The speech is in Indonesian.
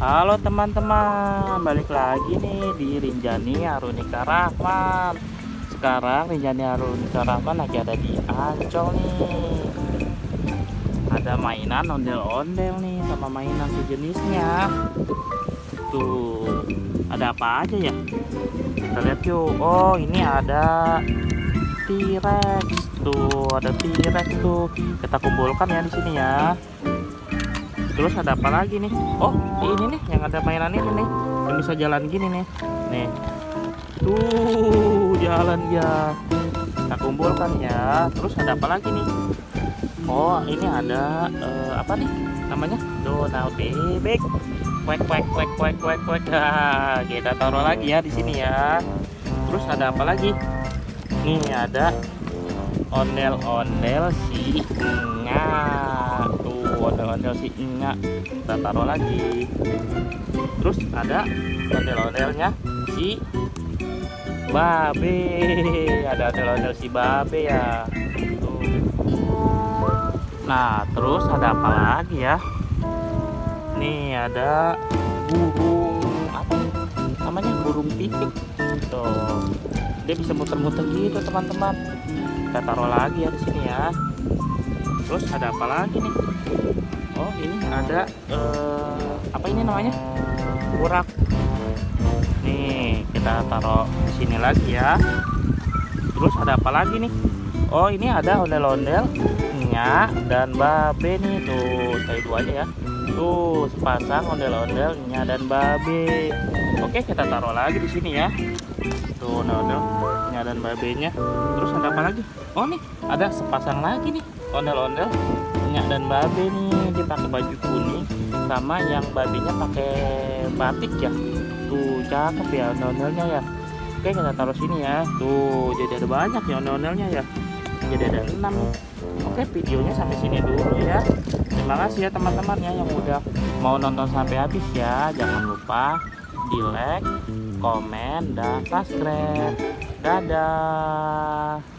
Halo teman-teman, balik lagi nih di Rinjani Arunika Rahman. Sekarang Rinjani Arunika Rahman lagi ada di Ancol nih. Ada mainan ondel-ondel nih sama mainan sejenisnya. Tuh, ada apa aja ya? Kita lihat yuk. Oh, ini ada T-Rex. Tuh, ada T-Rex tuh. Kita kumpulkan ya di sini ya. Terus ada apa lagi nih? Oh, ini nih yang ada mainan ini nih, yang bisa jalan gini nih. Nih, tuh jalan ya. Kita kumpulkan ya. Terus ada apa lagi nih? Oh, ini ada apa nih? Namanya Donald bebek. Kuek kuek kuek kuek kuek kuek. Nah, kita taruh lagi ya di sini ya. Terus ada apa lagi? Nih ada ondel-ondel si Enga. Tuh ondel-ondel si Enga, kita taruh lagi. Terus ada ondel-ondelnya si Babe. Ada ondel-ondel si Babe ya. Tuh. Nah, terus ada apa lagi ya? Nih ada burung apa nih? Namanya burung pipik. Tuh. Dia bisa muter-muter gitu, teman-teman. Kita taruh lagi ya di sini ya. Terus ada apa lagi nih? Oh, ini ada apa ini namanya? Urak. Nih, kita taruh di sini lagi ya. Terus ada apa lagi nih? Oh, ini ada ondel-ondel Nya dan Babe nih, tuh. Saya dua aja ya. Tuh, sepasang ondel-ondel Nya dan Babe. Oke, kita taruh lagi di sini ya. Tuh, ondel-ondel Nya dan Babenya. Terus ada apa lagi? Oh, nih, ada sepasang lagi nih ondel-ondel Nya dan Babe nih. Dia pakai baju kuning sama yang babenya pakai batik ya. Tuh, cakep ya ondel-ondelnya ya. Oke, kita taruh sini ya. Tuh, jadi ada banyak ya ondel-ondelnya ya. Jadi ada 6. Oke, videonya sampai sini dulu ya. Terima kasih ya teman-teman ya yang udah mau nonton sampai habis ya. Jangan lupa di like, komen, dan subscribe. Dadah.